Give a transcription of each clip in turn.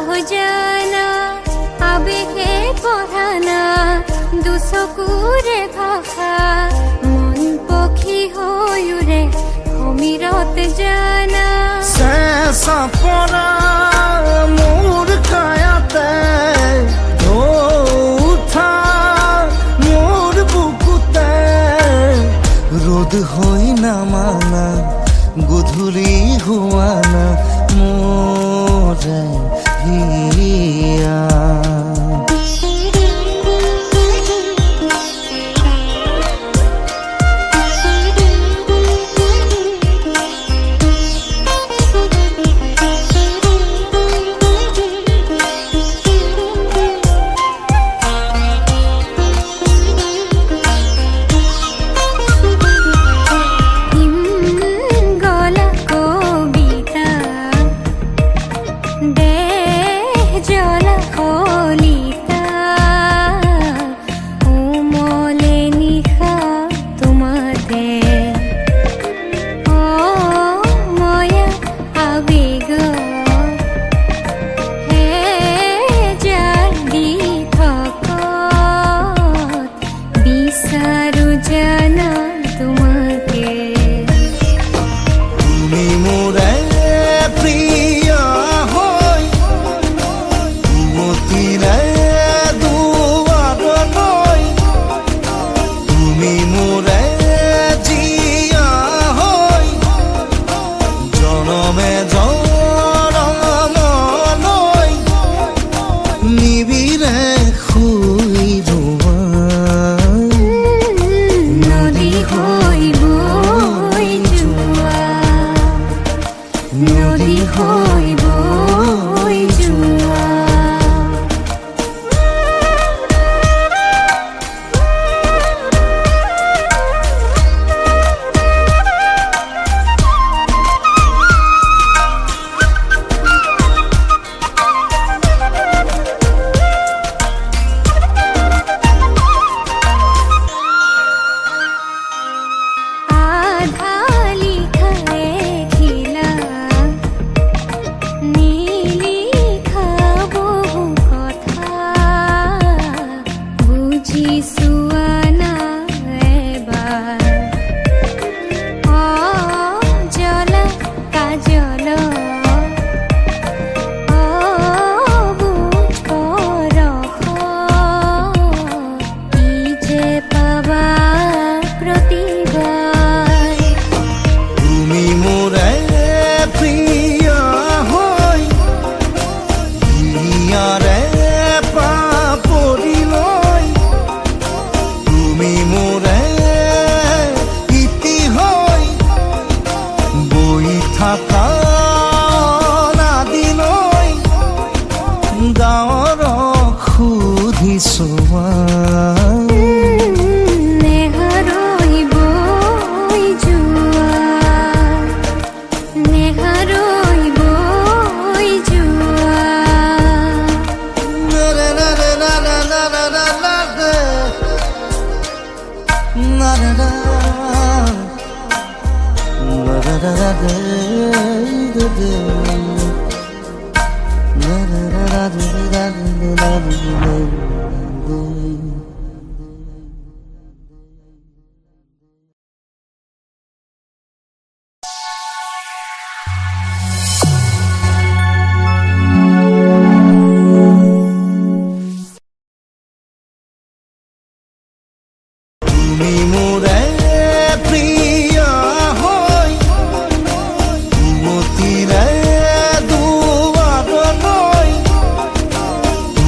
हो जाना आवेगे पढ़ाना दुसकुरे भाषा मन पक्षी होयुरे समीरत जाना शेषा परा मोर कायाते उठा मोर बुकुते रोद होई ना माना गुधुली हुआना मोरे हिया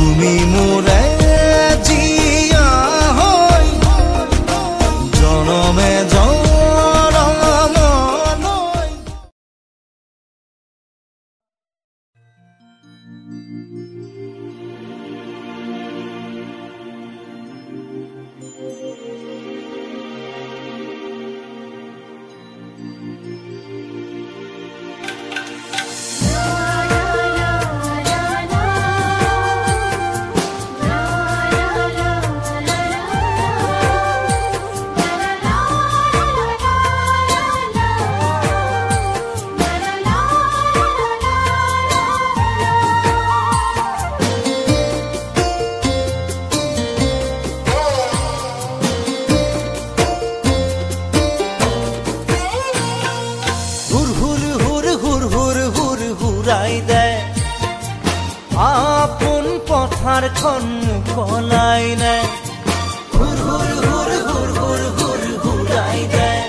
তুমি মোরে জি আপোন পথাৰখন মুকলাই নাই হুৰ হুৰ হুৰ হুৰ হুৰ হুৰ হুৰাই যায়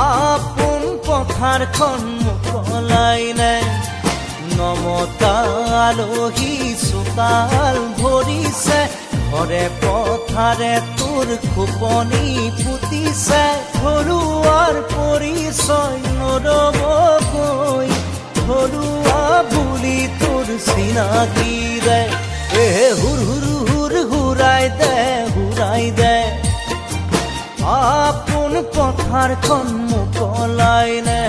আপোন পথাৰখন মুকলাই নাই নমতা আলহী চোতাল ভৰিছে ঘৰে পথাৰে তোৰ খোপনি পুতিছে ঘৰুৱাৰ পৰিচয় নৰবকৈ ঘৰুৱা বুলি তোৰ চিনাকিৰে হুৰ হুৰ হুৰ হুৰাই দে আপোন পথাৰখন মুকলাই নে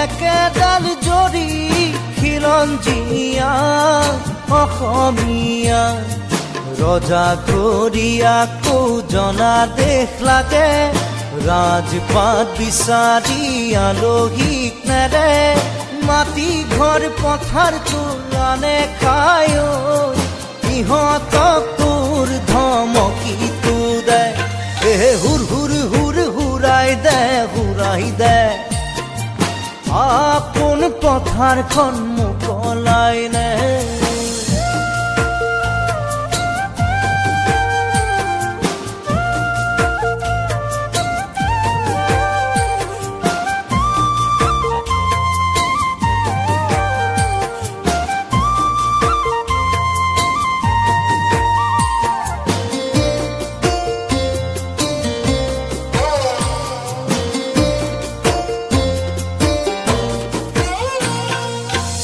একেডাল জৰি খিলঞ্জীয়া অসমীয়া ৰজা ঘৰিয়াকো জনা দেশ লাগে ৰাজপাত বিচাৰি আলহীক নেৰে মাটি ঘৰ পথাৰ তোলানে খায় ইহঁতক তোৰ ধমকিটো দে হুৰ হুৰ হুৰ হুৰাই দে আপোন পথাৰখন মুকলাই নে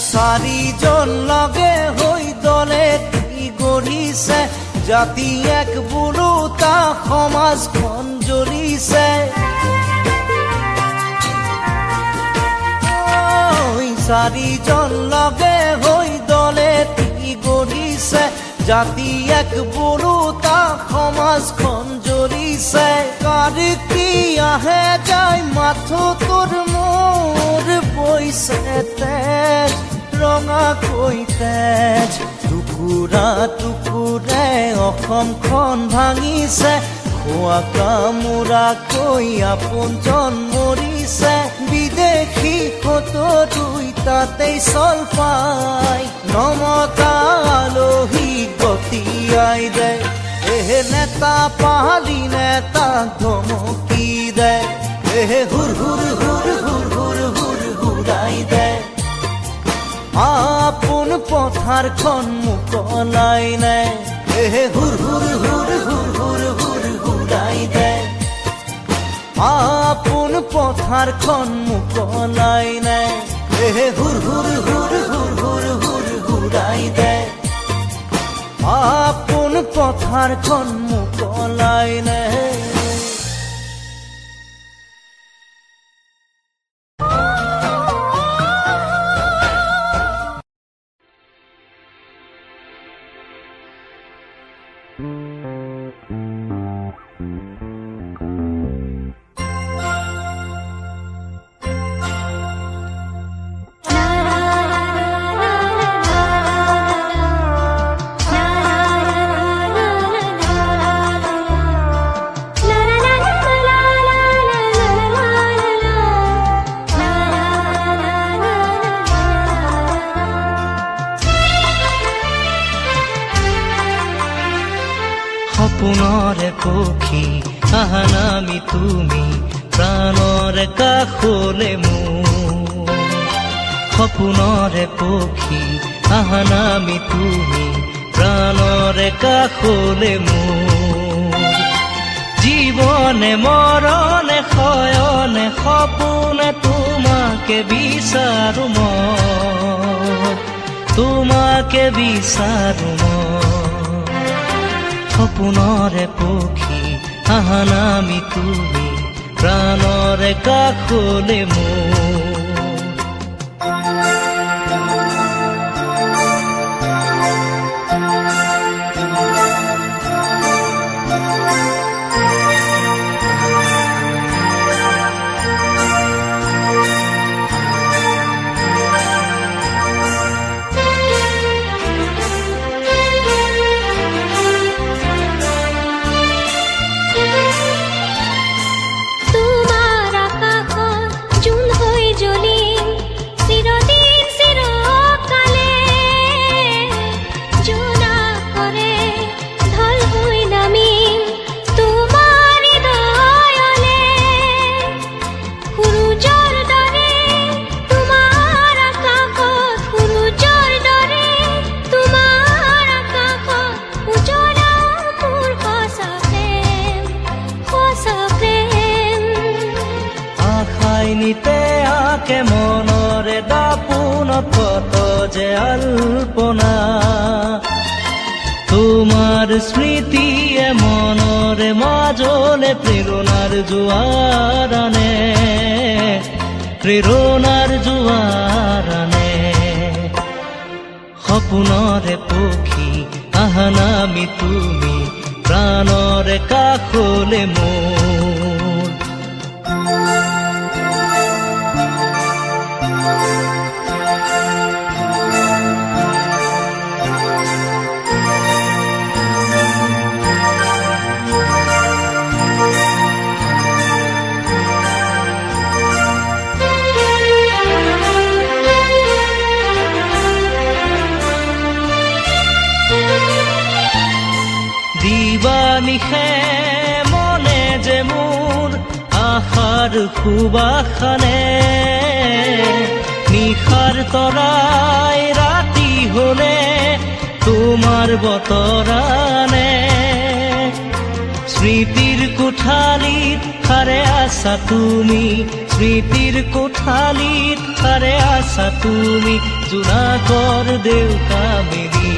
চাৰিজন লগে হৈ দলে গঢ়িছে জাতি এক বোলোতা সমাজখন জ্বলিছে চাৰিজন লগে হৈ দলে গঢ়িছে জাতি এক বোলোতা সমাজখন জ্বলিছে কাৰ কি আহে যায় মাথো তোৰ মোৰ বৈছে তেজ ৰঙা কৈ তেজ টুকুৰা টুকুৰে অসমখন ভাঙিছে খোৱা কামোৰা কৈ আপোনজন মৰিছে বিদেশী দুই তাতেই চল পাই নমতা আলহী গতিয়াই দে নেতা পাহালি নেতা ধমকি দে হুৰ হুৰ হুৰ হুৰ হুৰ হুৰ হুৰাই দে আপোন পথাৰখন মুকলাই নে হুৰ হুৰ হুৰ হুৰ হুৰ হুৰ হুৰাই দে আপোন পথাৰখন মুকলাই নে হুৰ হুৰ হুৰ হুৰ হুৰ হুৰ হুৰাই দে আপোন পথাৰখন মুকলাই নে সপোনৰে পক্ষী আহানামি তুমি প্ৰাণৰে কাষলে মোৰ সপোনৰে পক্ষী আহা নামি তুমি প্ৰাণৰে কাষলে মোৰ জীৱনে মৰণে শয়নে সপোনে তোমাকে বিচাৰো মই তোমাকে বিচাৰো মই সপোনৰে পক্ষী আহা নামি তুমি প্ৰাণৰে কাষলে মোৰ মনৰে দাপোনত কত যে আল্পনা তোমাৰ স্মৃতিয়ে মনৰে মাজলে প্ৰেৰণাৰ জোৱাৰ আনে সপোনৰে পক্ষী আহা নামি তুমি প্ৰাণৰে কাষলে মোৰ দিবানিশে মনে যে মোৰ আশাৰ সুবাসনে নিশাৰ তৰাই ৰাতি হলে তোমাৰ বতৰানে স্মৃতিৰ কোঠালিত সাৰে আছা তুমি স্মৃতিৰ কোঠালিত সাৰে আছা তুমি জোনাকৰ দেউকা মেলি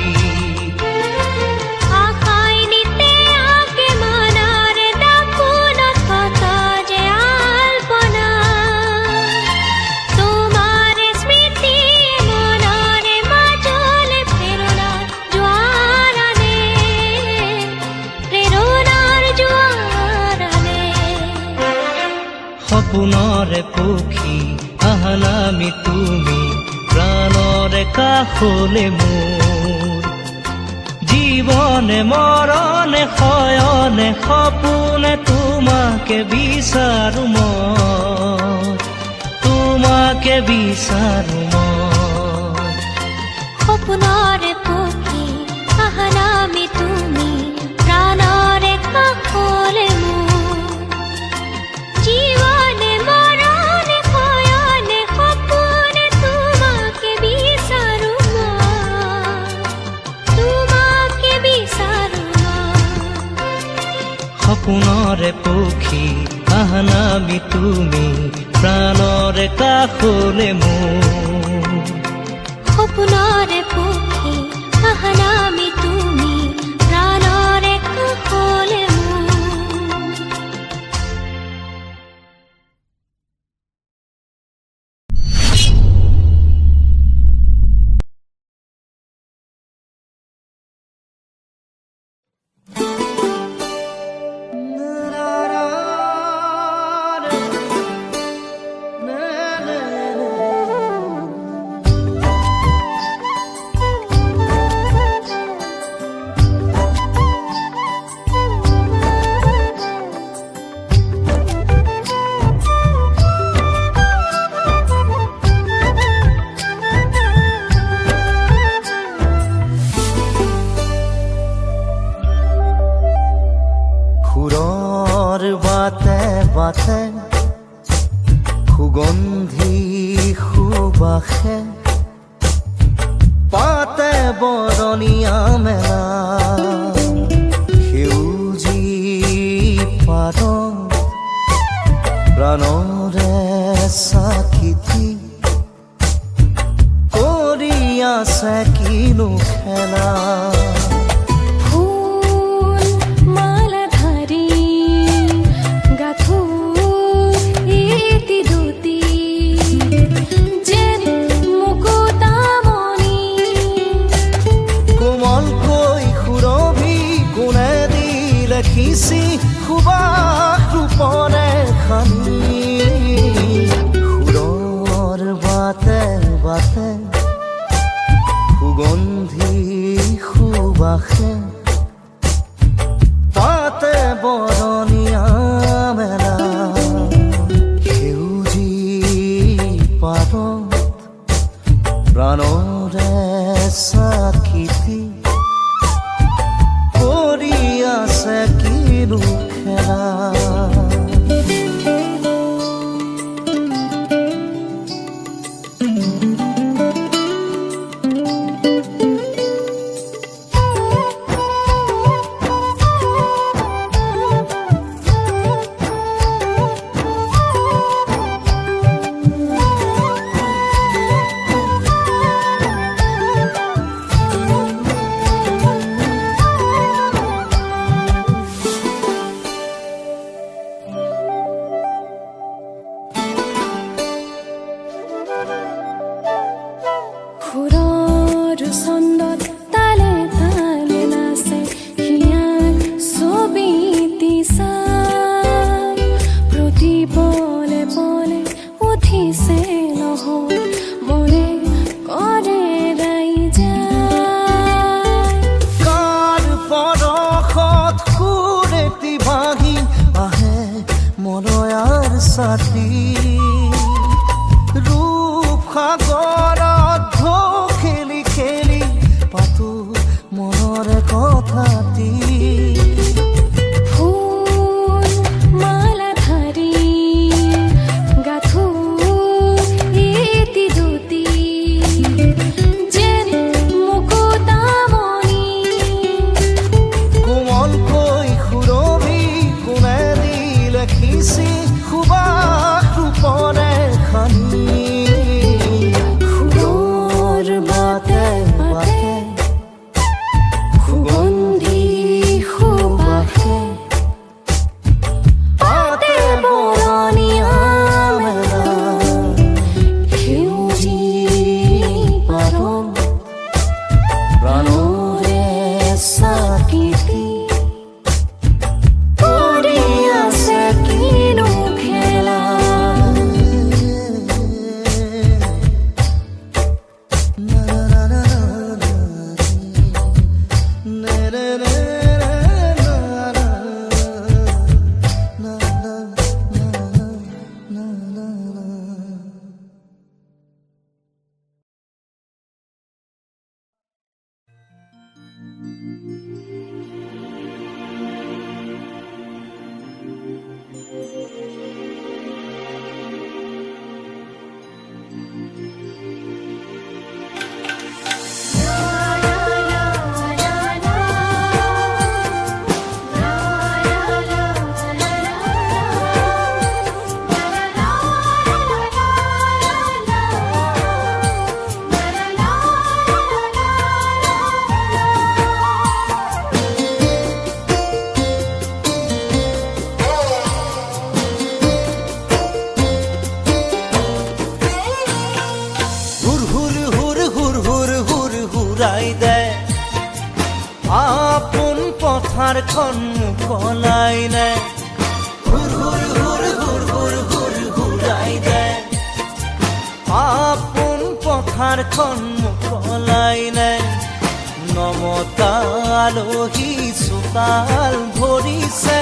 সপোনৰে পক্ষী আহা নামি তুমি প্ৰাণৰে কাষলে মোৰ জীৱনে মৰণে শয়নে সপোনে তোমাকে বিচাৰো মই তোমাকে বিচাৰো মই সপোনৰে পক্ষী আহা নামি তুমি প্ৰাণৰে কাষলে মোৰ জীবনে মৰণে শয়নে সপোনে তোমাকে বিচাৰো তোমাকে বিচাৰো সপোনৰে পক্ষী আহা নামি তুমি প্ৰাণৰে কাষলে মোৰ সপোনৰে পক্ষী আহা নামি তুমি প্ৰাণৰে কাষলে সুবাসে পাতে বৰণীয়া মেলা সেউজী পাত প্ৰাণৰে চাকিতি কৰি আছে কিনো খেলা খিচি সুবাস ৰূপৰে খানি সুৰৰ বাটে বাটে সুগন্ধি সুবাসে পাতে বৰণীয়া মেলা সেউজী পাতত প্ৰাণৰে চাকিতি কৰি আছে কিনো খেলা ৰূপ সাগৰত খেলি খেলি পাতো মনৰে কথাটি ফুল মালা ধাৰি গাথো এটি দুটি যেন মুকুতামণি কোমলকৈ সুৰভি কোনে দিলে খিচি সুবাস ৰূপৰে খানি সুৰৰ বাটে বাটে সুগন্ধি সুবাসে পাতে বৰণীয়া মেলা সেউজী পাতত প্ৰাণৰে চাকিতি কৰি আছে কিনো খেলা আপোন পথাৰখন মুকলাই নে হুৰ হুৰ হুৰ হুৰ হুৰ হুৰ হুৰাই দে আপোন পথাৰখন মুকলাই নে নমতা আলহী চোতাল ভৰিছে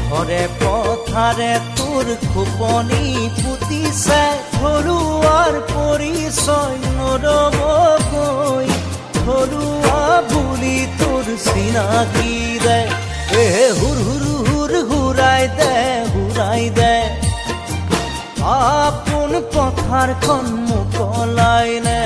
ঘৰে পথাৰে তোৰ খোপনি পুতিছে ঘৰুৱাৰ পৰিচয় নৰবকৈ ঘৰুৱা বুলি তোৰ চিনাকি দে হুৰ হুৰ হুৰ হুৰাই দে আপোন পথাৰখন মুকলাই মুকলাই নে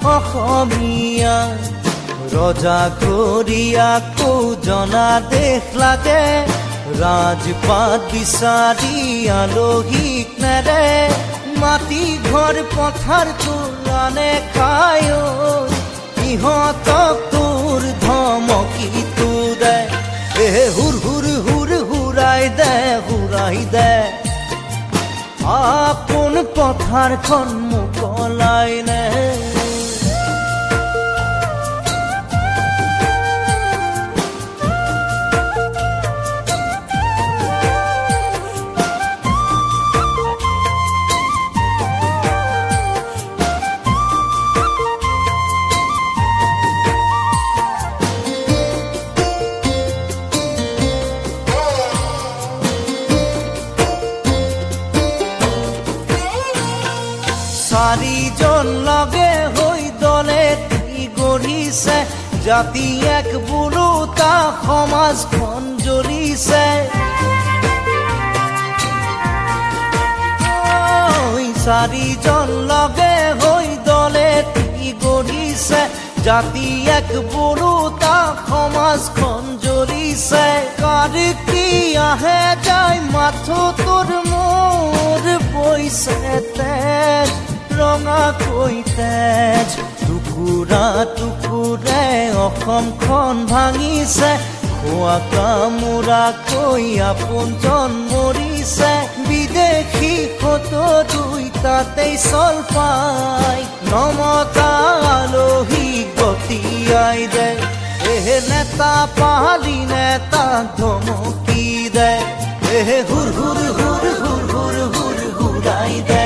অসমীয়া ৰজা ঘৰিয়া কৌ জনা দেশ লাগে ৰাজপাত বিচাৰি আলহীক নেৰে মাটি ঘৰ পথাৰ তোলানে খায় ইহঁতক তোৰ ধমকিটো দে হুৰ হুৰ হুৰ হুৰাই দে আপোন পথাৰখন মুকলাই নে চাৰিজন লগে হৈ দলে গঢ়িছে জাতি এক বুৰুতা সমাজখন জ্বলিছে চাৰিজন লগে হৈ দলে গঢ়িছে জাতি এক বুৰুতা সমাজখন জ্বলিছে কাৰ কি আহে যায় মাথো তোৰ মোৰ পইছে তেজ ৰঙা কৈ তেজ টুকুৰা টুকুৰে অসমখন ভাঙিছে খোৱা কামোৰা কৈ আপোনজন মৰিছে বিদেশী ফটো দুই তাতেই চল পাই নমতা আলহী গতিয়াই দে নেতা পাহালি নেতা ধমকি দে হুৰ হুৰ হুৰ হুৰ হুৰ হুৰ হুৰাই দে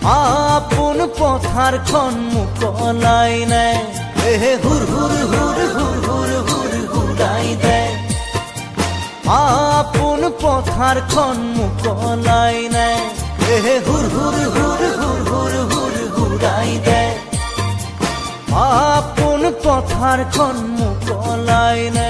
আপোন পথাৰখন মুকলাই নে হুৰ হুৰ হুৰ হুৰ হুৰ হুৰ হুৰাই দে আপোন পথাৰখন মুকলাই নে হুৰ হুৰ হুৰ হুৰ হুৰ হুৰ হুৰাই দে আপোন পথাৰখন মুকলাই নে